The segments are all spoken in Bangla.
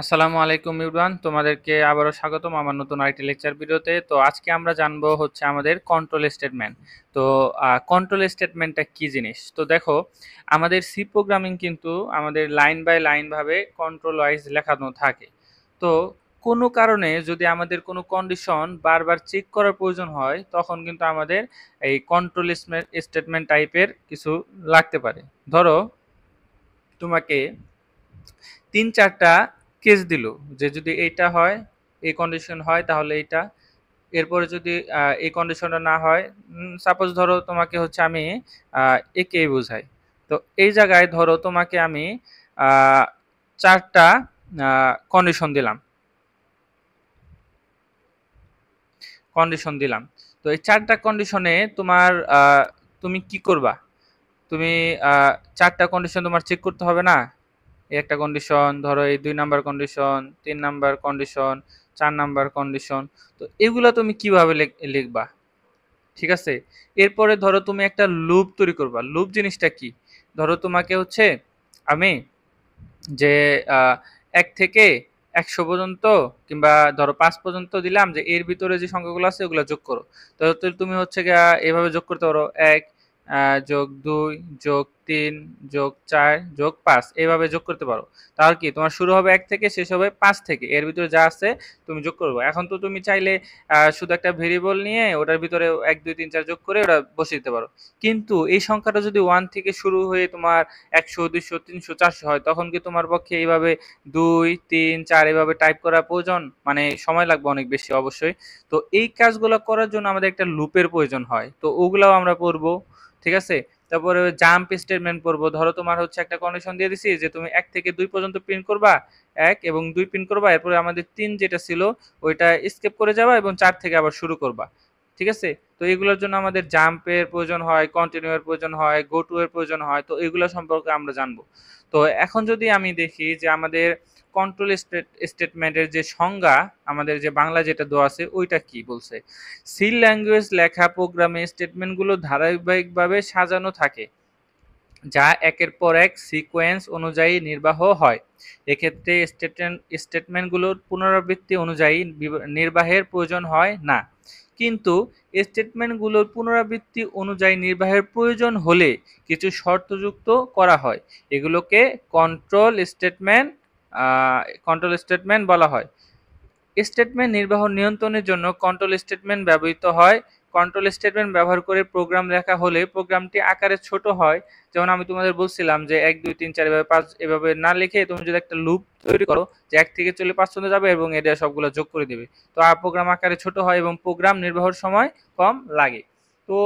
আসসালামু আলাইকুম ইউরান, তোমাদেরকে আবারও স্বাগতম আমার নতুন আরেকটি লেকচার ভিডিওতে। তো আজকে আমরা জানবো হচ্ছে আমাদের কন্ট্রোল স্টেটমেন্ট। তো কন্ট্রোল স্টেটমেন্টটা কি জিনিস? তো দেখো, আমাদের সি প্রোগ্রামিং কিন্তু আমাদের লাইন বাই লাইন ভাবে কন্ট্রোল ওয়াইজ লেখানো থাকে। তো কোনো কারণে যদি আমাদের কোনো কন্ডিশন বারবার চেক করার প্রয়োজন হয়, তখন কিন্তু আমাদের এই কন্ট্রোল স্টেটমেন্ট টাইপের কিছু লাগতে পারে। ধরো, তোমাকে ৩-৪টা কেস দিল যে যদি এইটা হয়, এই কন্ডিশন হয় তাহলে এইটা, এরপরে যদি এই কন্ডিশনটা না হয়, সাপোজ ধরো তোমাকে হচ্ছে আমি একেই বোঝাই। তো এই জায়গায় ধরো তোমাকে আমি ৪টা কন্ডিশন দিলাম কন্ডিশন দিলাম। তো এই ৪টা কন্ডিশনে তোমার তুমি কি করবা? তুমি ৪টা কন্ডিশন তোমার চেক করতে হবে না? এই একটা কন্ডিশন, ধরো এই ২ number condition, ৩ number condition, ৪ number condition. তো এগুলা তুমি কিভাবে লিখবা? ঠিক আছে? এরপরে ধরো তুমি একটা লুপ তৈরি করবা। লুপ জিনিসটা কি? ধরো তোমাকে হচ্ছে আমি যে ১ থেকে ১০০ পর্যন্ত কিংবা ধরো ৫ পর্যন্ত দিলাম যে এর ভিতরে যে সংখ্যাগুলো আছে ওগুলা যোগ করো। তো তুমি হচ্ছে গিয়া এভাবে যোগ করতে পারো ১ যোগ ২ যোগ ৩ যোগ ৪ যোগ ৫ এভাবে যোগ করতে পারো। তাহলে কি তোমার শুরু হবে ১ থেকে, শেষ হবে ৫ থেকে। এর ভিতরে যা আছে তুমি যোগ করবা। এখন তো তুমি চাইলে শুধু একটা ভেরিয়েবল নিয়ে ওটার ভিতরে ১, ২, ৩, ৪ যোগ করে ওটা বসিয়ে দিতে পারো। কিন্তু এই সংখ্যাটা যদি ১ থেকে শুরু হয়ে তোমার ১০০, ২০০, ৩০০, ৪০০ হয়, তখন কি তোমার পক্ষে এইভাবে ২, ৩, ৪ এভাবে টাইপ করা প্রয়োজন? মানে সময় লাগবে অনেক বেশি অবশ্যই। তো এই কাজগুলো করার জন্য আমাদের একটা লুপের প্রয়োজন হয়। তো ওগুলাও আমরা পড়বো। ঠিক আছে? তারপরে জাম্প স্টেটমেন্ট পড়বো। ধরো তোমার হচ্ছে একটা কন্ডিশন দিয়ে দিছি যে তুমি ১ থেকে ২ পর্যন্ত প্রিন্ট করবা। ১ এবং ২ প্রিন্ট করবা। এরপরে আমাদের ৩ যেটা ছিল ওইটা স্কিপ করে যাবা এবং ৪ থেকে আবার শুরু করবা। ঠিক আছে? তো এগুলোর জন্য আমাদের জাম্পের প্রয়োজন হয়, কন্টিনিউ এর প্রয়োজন হয়, গো টু এর প্রয়োজন হয়। তো এগুলো সম্পর্কে আমরা জানবো। তো এখন যদি আমি দেখি যে আমাদের কন্ট্রোল স্টেটমেন্টের যে সংজ্ঞা, আমাদের যে বাংলা যেটা দেওয়া আছে ওইটা কি বলছে? সি ল্যাঙ্গুয়েজ লেখা প্রোগ্রামে স্টেটমেন্টগুলো ধারাবাহিকভাবে সাজানো থাকে, যা একের পর এক সিকোয়েন্স অনুযায়ী নির্বাহ হয়। এক্ষেত্রে স্টেটমেন্টগুলোর পুনরাবৃত্তি অনুযায়ী নির্বাহের প্রয়োজন হয় না। কিন্তু স্টেটমেন্টগুলোর পুনরাবৃত্তি অনুযায়ী নির্বাহের প্রয়োজন হলে কিছু শর্তযুক্ত করা হয়। এগুলোকে কন্ট্রোল স্টেটমেন্ট কন্ট্রোল স্টেটমেন্ট বলা হয়। স্টেটমেন্ট নির্বাহ নিয়ন্ত্রণের জন্য কন্ট্রোল স্টেটমেন্ট ব্যবহৃত হয়। কন্ট্রোল স্টেটমেন্ট ব্যবহার করে প্রোগ্রাম লেখা হলে প্রোগ্রামটি আকারে ছোট হয়। যেমন আমি তোমাদের বলছিলাম যে ১, ২, ৩, ৪ এভাবে ৫ এভাবে না লিখে তুমি যদি একটা লুপ তৈরি করো যে ১ থেকে চলে ৫ পর্যন্ত যাবে এবং এটা সবগুলো যোগ করে দিবে। তো প্রোগ্রাম আকারে ছোট হয় এবং প্রোগ্রাম নির্বাহের সময় কম লাগে। তো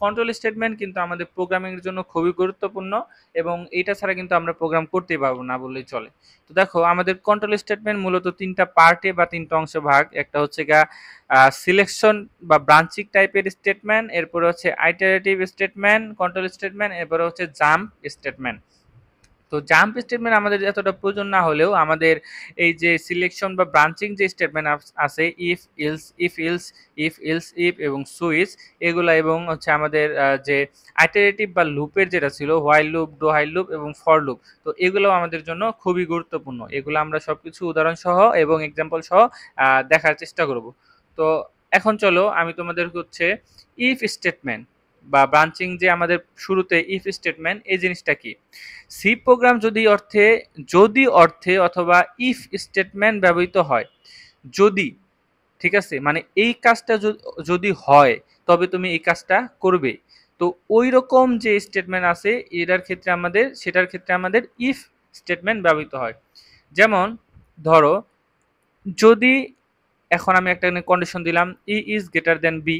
কন্ট্রোল স্টেটমেন্ট কিন্তু আমাদের প্রোগ্রামিং এর জন্য খুবই গুরুত্বপূর্ণ এবং এটা ছাড়া কিন্তু আমরা প্রোগ্রাম করতেই পারবো না বললেই চলে। তো দেখো, আমাদের কন্ট্রোল স্টেটমেন্ট মূলত ৩টা পার্টে বা ৩টা অংশে ভাগ। একটা হচ্ছে গিয়া সিলেকশন বা ব্রাঞ্চিং টাইপের স্টেটমেন্ট, এরপরে হচ্ছে আইটারেটিভ স্টেটমেন্ট, কন্ট্রোল স্টেটমেন্ট, এরপরে হচ্ছে জাম্প স্টেটমেন্ট। তো জাম্প স্টেটমেন্ট আমাদের এতটা প্রয়োজন না হলেও আমাদের এই যে সিলেকশন বা ব্রাঞ্চিং যে স্টেটমেন্ট আছে, ইফ এবং সুইচ, এগুলা এবং হচ্ছে আমাদের যে আইটারেটিভ বা লুপের যেটা ছিল while loop, do while loop এবং ফর লুপ, তো এগুলো আমাদের জন্য খুবই গুরুত্বপূর্ণ। এগুলো আমরা সবকিছু উদাহরণ সহ এবং এক্সাম্পল সহ দেখার চেষ্টা করব। তো এখন চলো আমি তোমাদের হচ্ছে ইফ স্টেটমেন্ট বা ব্রাঞ্চিং যে আমাদের শুরুতে ইফ স্টেটমেন্ট, এই জিনিসটা কি? সি প্রোগ্রাম যদি অর্থে অথবা ইফ স্টেটমেন্ট ব্যবহৃত হয় যদি, ঠিক আছে, মানে এই কাজটা যদি হয় তবে তুমি এই কাজটা করবে। তো ওই রকম যে স্টেটমেন্ট আছে সেটার ক্ষেত্রে আমাদের ইফ স্টেটমেন্ট ব্যবহৃত হয়। যেমন ধরো, যদি এখন আমি একটা কন্ডিশন দিলাম ই ইজ গ্রেটার দেন বি,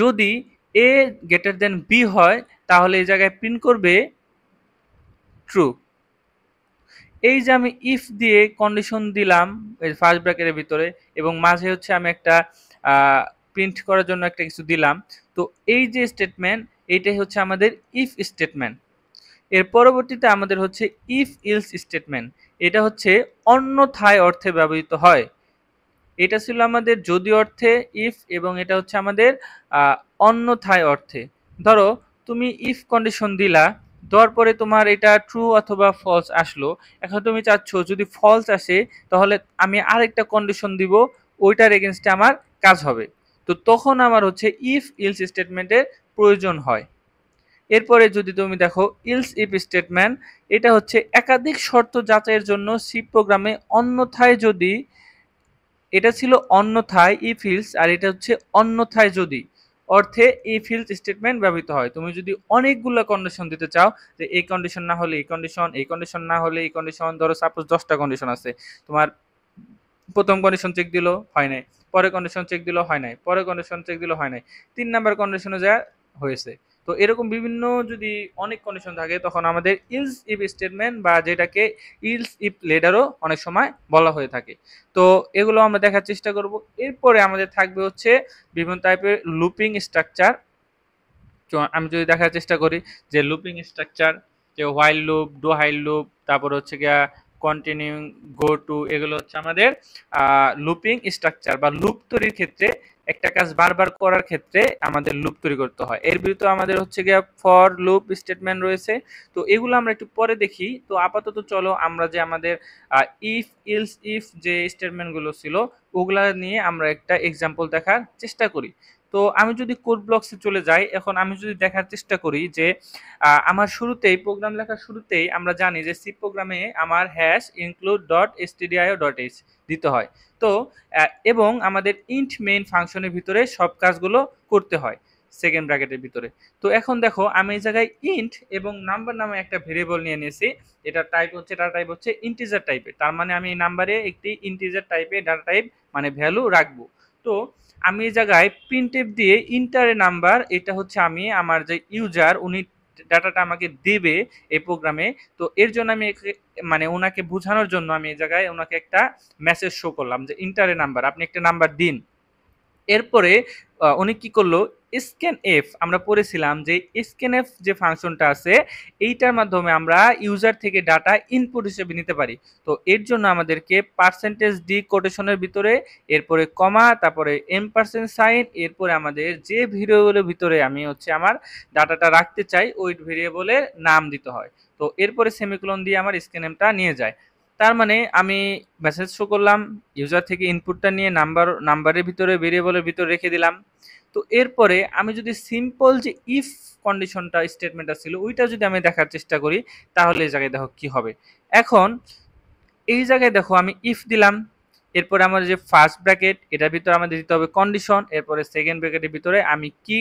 যদি এ গ্রেটার দেন বি হয় তাহলে এই জায়গায় প্রিন্ট করবে ট্রু। এই যে আমি ইফ দিয়ে কন্ডিশন দিলাম এই ফার্স্ট ব্র্যাকেটের ভিতরে এবং মাঝে হচ্ছে আমি একটা প্রিন্ট করার জন্য একটা কিছু দিলাম। তো এই যে স্টেটমেন্ট, এইটাই হচ্ছে আমাদের ইফ স্টেটমেন্ট। এর পরবর্তীতে আমাদের হচ্ছে ইফ ইলস স্টেটমেন্ট। এটা হচ্ছে অন্যথায় অর্থে ব্যবহৃত হয়। এটা ছিল আমাদের যদি অর্থে ইফ এবং এটা হচ্ছে আমাদের অন্যথায় অর্থে। ধরো তুমি ইফ কন্ডিশন দিলা দেওয়ার পরে তোমার এটা ট্রু অথবা ফলস আসলো। এখন তুমি চাচ্ছ যদি ফলস আসে তাহলে আমি আরেকটা কন্ডিশন দিব, ওইটার এগেনস্টে আমার কাজ হবে। তো তখন আমার হচ্ছে ইফ ইলস স্টেটমেন্টের প্রয়োজন হয়। এরপরে যদি তুমি দেখো ইলস ইফ স্টেটমেন্ট, এটা হচ্ছে একাধিক শর্ত যাচাইয়ের জন্য সি প্রোগ্রামে অন্যথায় যদি, এটা ছিল অন্যথায় ইফ ইলস, আর এটা হচ্ছে অন্যথায় যদি অর্থে ইফ ইলস স্টেটমেন্ট ব্যবহৃত হয়। তুমি যদি অনেকগুলো কন্ডিশন দিতে চাও, যে এই কন্ডিশন না হলে এই কন্ডিশন, এই কন্ডিশন না হলে এই কন্ডিশন, ধরো সাপোজ 10টা কন্ডিশন আছে তোমার, প্রথম কন্ডিশন চেক দিল হয় নাই, পরে কন্ডিশন চেক দিল হয় নাই, পরে কন্ডিশন চেক দিল হয় নাই, 3 নাম্বার কন্ডিশনে যা হয়েছে। তো এরকম বিভিন্ন যদি অনেক কন্ডিশন থাকে তখন আমাদের ইলস ইফ স্টেটমেন্ট বা যেটাকে ইলস ইফ লেডারও অনেক সময় বলা হয়ে থাকে। তো এগুলো আমরা দেখার চেষ্টা করব। এরপরে আমাদের থাকবে হচ্ছে বিভিন্ন টাইপের লুপিং স্ট্রাকচার। তো আমি যদি দেখার চেষ্টা করি যে লুপিং স্ট্রাকচার, যে while loop, do Hail loop, তারপর হচ্ছে গিয়া কন্টিনিউ, গো টু, এগুলো হচ্ছে আমাদের লুপিং স্ট্রাকচার বা লুপ তৈরির ক্ষেত্রে, একটা কাজ বারবার করার ক্ষেত্রে আমাদের লুপ তৈরি করতে হয়। এর ভিতরে আমাদের হচ্ছে গিয়া ফর লুপ স্টেটমেন্ট রয়েছে। তো এগুলো আমরা একটু পরে দেখি। তো আপাতত চলো আমরা যে আমাদের ইফ ইলস ইফ যে স্টেটমেন্টগুলো ছিল ওগুলা নিয়ে আমরা একটা এক্সাম্পল দেখার চেষ্টা করি। তো আমি যদি কোড ব্লকসে চলে যাই, এখন আমি যদি দেখার চেষ্টা করি যে আমার শুরুতেই প্রোগ্রাম লেখার শুরুতেই আমরা জানি যে সি প্রোগ্রামে আমার hash include dot stdio dot h দিতে হয়। তো এবং আমাদের ইন্ট মেইন ফাংশনের ভিতরে সব কাজগুলো করতে হয় সেকেন্ড ব্র্যাকেটের ভিতরে। তো এখন দেখো আমি এই জায়গায় ইন্ট এবং নাম্বার নামে একটা ভেরিয়েবল নিয়ে নিয়েছি। এটা টাইপ হচ্ছে ইন্টিজার টাইপের, তার মানে আমি এই নাম্বারে একটি ইন্টিজার টাইপের ডাটা টাইপ মানে ভ্যালু রাখবো। তো আমি এই জায়গায় প্রিন্টএফ দিয়ে ইন্টারে নাম্বার, এটা হচ্ছে আমি আমার যে ইউজার উনি ডাটাটা আমাকে দেবে এই প্রোগ্রামে, তো এর জন্য আমি মানে ওনাকে বোঝানোর জন্য আমি এই জায়গায় ওনাকে একটা মেসেজ শো করলাম যে ইন্টারে নাম্বার, আপনি একটা নাম্বার দিন। এরপরে উনি কি করলো, স্ক্যান এফ আমরা পড়েছিলাম যে স্ক্যান এফ যে ফাংশনটা আছে এইটার মাধ্যমে আমরা ইউজার থেকে ডাটা ইনপুট হিসেবে নিতে পারি। তো এর জন্য আমাদেরকে পার্সেন্টেজ ডি কোটেশনের ভিতরে, এরপরে কমা, তারপরে $, এরপরে আমাদের যে ভেরিয়েবলের ভিতরে আমি হচ্ছে আমার ডাটাটা রাখতে চাই ওই ভেরিয়েবলের নাম দিতে হয়। তো এরপরে সেমিকোলন দিয়ে আমার স্ক্যান এফটা নিয়ে যায়। তার মানে আমি মেসেজ শো করলাম, ইউজার থেকে ইনপুটটা নিয়ে নাম্বারের ভিতরে ভেরিয়েবলের ভিতরে রেখে দিলাম। তো এরপরে আমি যদি সিম্পল যে ইফ কন্ডিশনটা স্টেটমেন্টটা ছিল ওইটা যদি আমি দেখার চেষ্টা করি তাহলে এই জায়গায় দেখো কি হবে। এখন এই জায়গায় দেখো আমি ইফ দিলাম, এরপরে আমার যে ফার্স্ট ব্র্যাকেট এটার ভিতরে আমাদের দিতে হবে কন্ডিশন, এরপরে সেকেন্ড ব্র্যাকেটের ভিতরে আমি কি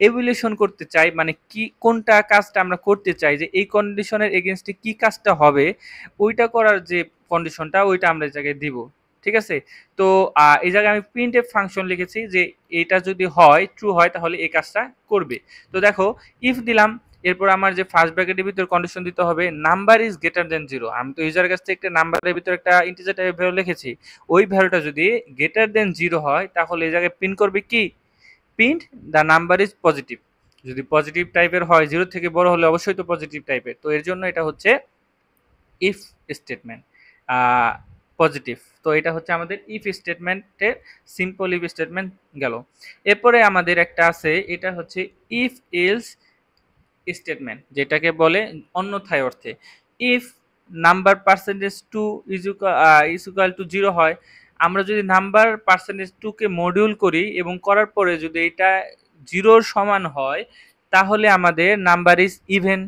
এভ্যালুয়েশন করতে চাই, মানে কি কোনটা কাজটা আমরা করতে চাই, যে এই কন্ডিশনের এগেইনস্টে কি কাজটা হবে ওইটা করার যে কন্ডিশনটা ওইটা আমরা এই জায়গায় দিব। ঠিক আছে। তো এই জায়গায় আমি প্রিন্টএফ ফাংশন লিখেছি যে এটা যদি হয় ট্রু হয় তাহলে এই কাজটা করবে। তো দেখো ইফ দিলাম, এরপর আমার যে ফার্স্ট ব্র্যাকেটের ভিতর কন্ডিশন দিতে হবে নাম্বার ইজ গ্রেটার দেন 0। আমি তো ইউজারের কাছ থেকে একটা নাম্বারের ভিতর একটা ইন্টিজার টাইপের ভ্যালু লিখেছি, ওই ভ্যালুটা যদি গ্রেটার দেন 0 হয় তাহলে এই জায়গায় প্রিন্ট করবে কি, print the number is positive. যদি পজিটিভ টাইপের হয়, 0 থেকে বড় হলে অবশ্যই তো পজিটিভ টাইপের, তো এর জন্য এটা হচ্ছে ইফ স্টেটমেন্ট পজিটিভ। তো এটা হচ্ছে আমাদের ইফ স্টেটমেন্টের সিম্পল ইফ স্টেটমেন্ট গেল। এরপরে আমাদের একটা আছে, এটা হচ্ছে ইফ এলস স্টেটমেন্ট, যেটাকে বলে অন্যথায় অর্থে। If number percentage 2 is equal to 0 হয়, আমরা যদি নাম্বার পার্সেন্টেজ 2 কে মডিউল করি এবং করার পরে যদি এটা 0 সমান হয় তাহলে আমাদের নাম্বার ইজ ইভেন।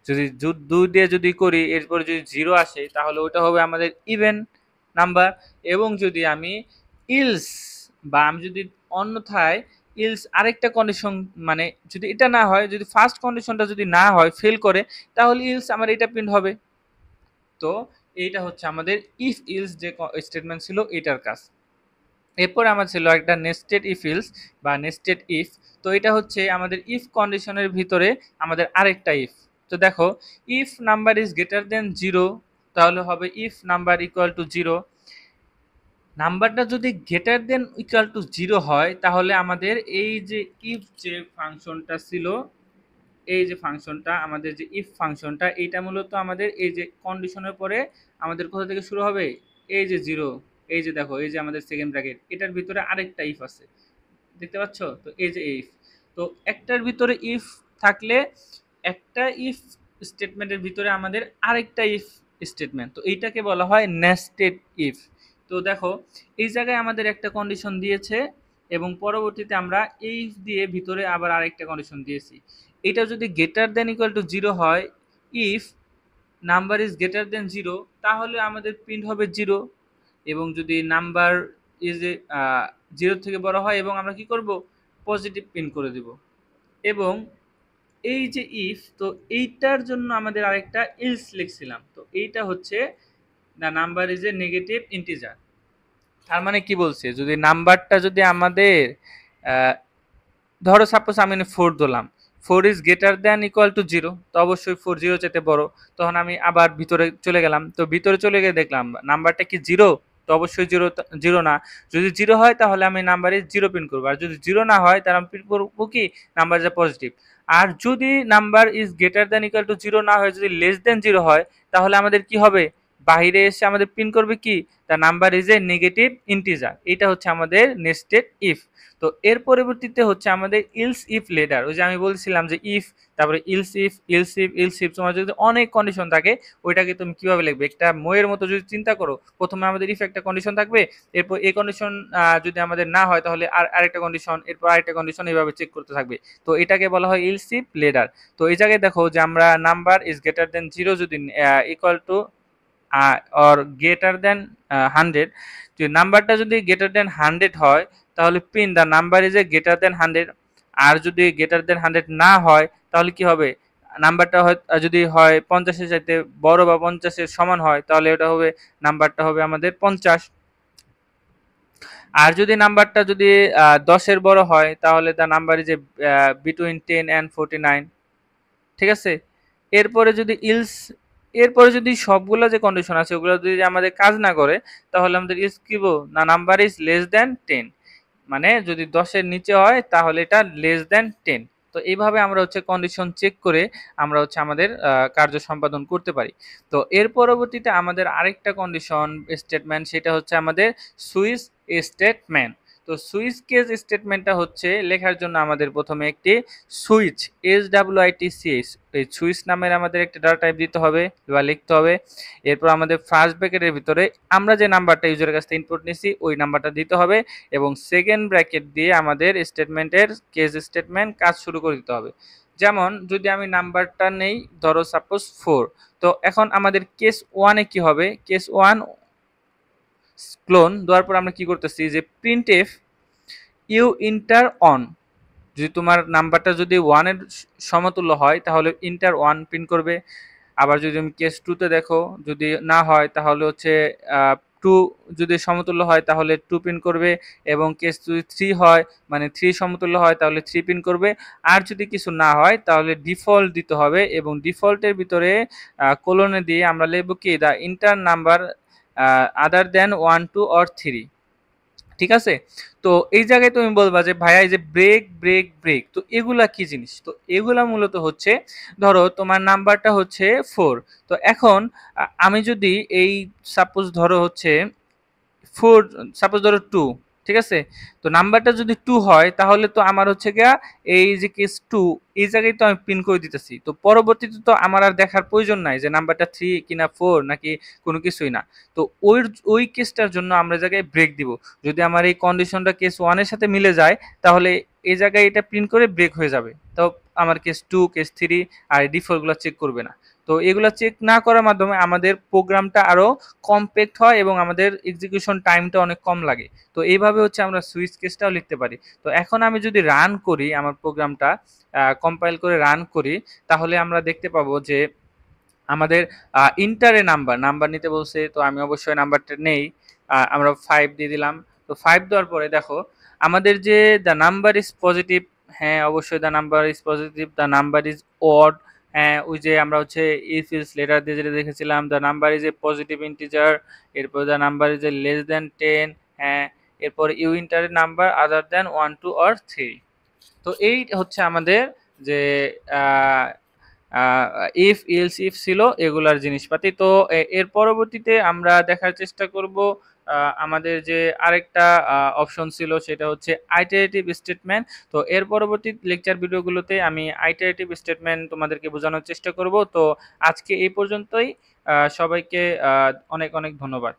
যদি 2 দিয়ে যদি করি এরপরে যদি 0 আসে তাহলে ওটা হবে আমাদের ইভেন নাম্বার। এবং যদি আমি ইলস বা আমি যদি অন্যথায় ইলস আরেকটা কন্ডিশন, মানে যদি এটা না হয়, যদি ফার্স্ট কন্ডিশনটা যদি না হয় ফেল করে তাহলে ইলস আমার এটা প্রিন্ট হবে। তো এইটা হচ্ছে আমাদের ইফ ইলস যে স্টেটমেন্ট ছিল এটার কাজ। এরপর আমার ছিল একটা নেস্টেড ইফ ইলস বা নেস্টেড ইফ। তো এটা হচ্ছে আমাদের ইফ কন্ডিশনের ভিতরে আমাদের আরেকটা ইফ। তো দেখো if number is greater than 0 তাহলে হবে ইফ নাম্বার ইকুয়াল টু 0। নাম্বারটা যদি গ্রেটার দেন ইকুয়াল টু 0 হয় তাহলে আমাদের এই যে ইফ যে ফাংশনটা ছিল, এই যে ফাংশনটা আমাদের যে ইফ ফাংশনটা এইটা মূলত আমাদের এই যে কন্ডিশনের পরে আমাদের কোথা থেকে শুরু হবে, এই যে 0, এই যে দেখো এই যে আমাদের সেকেন্ড ব্র্যাকেট এটার ভিতরে আরেকটা ইফ আছে, দেখতে পাচ্ছ? তো এই যে ইফ, তো একটার ভিতরে ইফ থাকলে একটা ইফ স্টেটমেন্টের ভিতরে আমাদের আরেকটা ইফ স্টেটমেন্ট, তো এইটাকে বলা হয় নেস্টেড ইফ। তো দেখো এই জায়গায় আমাদের একটা কন্ডিশন দিয়েছে এবং পরবর্তীতে আমরা এই ইফ দিয়ে ভিতরে আবার আরেকটা কন্ডিশন দিয়েছি। এটা যদি গ্রেটার দেন ইকুয়াল টু 0 হয়, if number is greater than 0, তাহলে আমাদের প্রিন্ট হবে 0। এবং যদি নাম্বার ইজ 0 থেকে বড় হয় এবং আমরা কি করব, পজিটিভ প্রিন্ট করে দেব। এবং এই যে ইফ, তো এইটার জন্য আমাদের আরেকটা এলস লিখছিলাম, তো এইটা হচ্ছে the number is A negative integer. তার মানে কি বলছে, যদি নাম্বারটা যদি আমাদের ধরো সাপোজ আমি 4 দিলাম, 4 is greater than equal to 0, তো অবশ্যই 4 0 চাইতে বড়। তখন আমি আবার ভিতরে চলে গেলাম, তো ভিতরে চলে গিয়ে দেখলাম নাম্বারটা কি 0, তো অবশ্যই 0 0 না। যদি 0 হয় তাহলে আমি নাম্বারে 0 প্রিন্ট করবো, আর যদি 0 না হয় তাহলে আমি প্রিন্ট করবো কি, নাম্বার যা পজিটিভ। আর যদি number is greater than equal to 0 না হয়, যদি লেস দ্যান 0 হয়, তাহলে আমাদের কি হবে, বাইরে এসে আমাদের প্রিন্ট করবে কি, the number is A negative integer. এটা হচ্ছে আমাদের নেস্টেড ইফ। তো এর পরবর্তীতে হচ্ছে আমাদের ইলস ইফ লেটার। ওই যে আমি বলছিলাম যে ইফ, তারপরে else if, else if, else if, তোমার যদি অনেক কন্ডিশন থাকে ওইটাকে তুমি কিভাবে লিখবে, একটা ময়ের মতো যদি চিন্তা করো, প্রথমে আমাদের ইফ একটা কন্ডিশন থাকবে, এরপর এই কন্ডিশন যদি আমাদের না হয় তাহলে আরেকটা কন্ডিশন, এরপর আরেকটা কন্ডিশন, এইভাবে চেক করতে থাকবে। তো এটাকে বলা হয় ইলস ইফ লেটার। তো এই জায়গায় দেখো যে আমরা নাম্বার ইজ গ্রেটার দেন 0 যদি equal to or greater than 100, যদি নাম্বারটা যদি গ্রেটার দেন 100 হয় তাহলে print the number is A greater than 100। আর যদি গ্রেটার দেন 100 না হয় তাহলে কি হবে, নাম্বারটা হয় যদি হয় 50-এর চাইতে বড় বা 50-এর সমান হয়, তাহলে এটা হবে, নাম্বারটা হবে আমাদের 50। আর যদি নাম্বারটা যদি 10-এর বড় হয় তাহলে the number is A between 10 and 49। ঠিক আছে। এরপরে যদি ইলস, এরপরে যদি সবগুলো যে কন্ডিশন আছে ওগুলো যদি আমাদের কাজ না করে, তাহলে আমাদের ইলস কি বলবো, না নাম্বার ইজ লেস দ্যান 10, মানে যদি 10-এর নিচে হয় তাহলে এটা লেস দ্যান 10। তো এইভাবে আমরা হচ্ছে কন্ডিশন চেক করে আমরা হচ্ছে আমাদের কার্য সম্পাদন করতে পারি। তো এর পরবর্তীতে আমাদের আরেকটা কন্ডিশন স্টেটমেন্ট, সেটা হচ্ছে আমাদের সুইচ স্টেটমেন্ট। তো সুইচ কেস স্টেটমেন্টটা হচ্ছে লেখার জন্য আমাদের প্রথমে একটি সুইচ, SWITCH, এই সুইচ নামের আমাদের একটা ডাটা টাইপ দিতে হবে বা লিখতে হবে। এরপর আমাদের ফার্স্ট ব্র্যাকেটের ভিতরে আমরা যে নাম্বারটা ইউজারের কাছ থেকে ইনপুট নিছি ওই নাম্বারটা দিতে হবে, এবং সেকেন্ড ব্র্যাকেট দিয়ে আমাদের স্টেটমেন্টের কেস স্টেটমেন্ট কাজ শুরু করে দিতে হবে। যেমন যদি আমি নাম্বারটা নেই, ধরো সাপোজ 4, তো এখন আমাদের কেস 1-এ কি হবে, কেস 1 ক্লোন দেওয়ার পর আমরা কি করতেছি, যে প্রিন্টএফ ইউ ইন্টার অন, যদি তোমার নাম্বারটা যদি 1-এর সমতুল্য হয় তাহলে ইন্টার 1 প্রিন্ট করবে। আবার যদি তুমি কেস 2-তে দেখো, যদি না হয় তাহলে হচ্ছে 2 যদি সমতুল্য হয় তাহলে 2 প্রিন্ট করবে, এবং কেস যদি 3 হয়, মানে 3 সমতুল্য হয় তাহলে 3 প্রিন্ট করবে। আর যদি কিছু না হয় তাহলে ডিফল্ট দিতে হবে, এবং ডিফল্টের ভিতরে কোলনে দিয়ে আমরা লিখব কি, the inter number other than 1 2 or 3। ঠিক আছে। তো এই জায়গায় তুমি বলবা যে ভাইয়া এই যে ব্রেক ব্রেক ব্রেক, তো এগুলা কি জিনিস, তো এগুলা মূলত হচ্ছে, ধরো তোমার নাম্বারটা হচ্ছে 4, তো এখন আমি যদি এই সাপোজ ধরো হচ্ছে 4, সাপোজ ধরো 2, ঠিক আছে। তো নাম্বারটা যদি 2 হয় তাহলে তো আমার হচ্ছে গিয়া এই যে কেস 2, এই জায়গায় তো আমি পিন করে দিতেছি, তো পরবর্তীতে তো আমার আর দেখার প্রয়োজন নাই যে নাম্বারটা 3 কিনা 4 নাকি কোনো কিছুই না। তো ওই ওই কেসটার জন্য আমরা জায়গায় ব্রেক দিব। যদি আমার এই কন্ডিশনটা কেস 1 এর সাথে মিলে যায় তাহলে এই জায়গায় এটা প্রিন্ট করে ব্রেক হয়ে যাবে, তো আমার কেস 2 কেস 3 আর ডিফল্টগুলো চেক করবে না। তো এগুলো চেক না করার মাধ্যমে আমাদের প্রোগ্রামটা আরো কম্প্যাক্ট হয় এবং আমাদের এক্সিকিউশন টাইমটা অনেক কম লাগে। তো এইভাবে হচ্ছে আমরা সুইচ কেসটাও লিখতে পারি। তো এখন আমি যদি রান করি আমার প্রোগ্রামটা, কম্পাইল করে রান করি, তাহলে আমরা দেখতে পাবো যে আমাদের ইন্টারে নাম্বার নিতে বলছে, তো আমি অবশ্যই নাম্বারটা নেই, আমরা 5 দিয়ে দিলাম। তো 5 দেওয়ার পরে দেখো আমাদের যে দ্য নাম্বার ইজ পজিটিভ, হ্যাঁ অবশ্যই the number is positive, the number is odd, হ্যাঁ ওই যে আমরা হচ্ছে ইফ ইলস লেটার দিয়ে যেটা দেখেছিলাম, the number is a positive integer, এরপর the number is a less than 10, হ্যাঁ এরপর ইউ ইন্টারের নাম্বার আদার দ্যান 1 2 অর 3। তো এই হচ্ছে আমাদের যে ইফ ইলস ইফ ছিল এগুলার জিনিসপাতি। তো এর পরবর্তীতে আমরা দেখার চেষ্টা করব আমাদের যে আরেকটা অপশন ছিল সেটা হচ্ছে আইটারেটিভ স্টেটমেন্ট। তো এর পরবর্তী লেকচার ভিডিওগুলোতে আমি আইটারেটিভ স্টেটমেন্ট তোমাদেরকে বোঝানোর চেষ্টা করব। তো আজকে এই পর্যন্তই। সবাইকে অনেক অনেক ধন্যবাদ।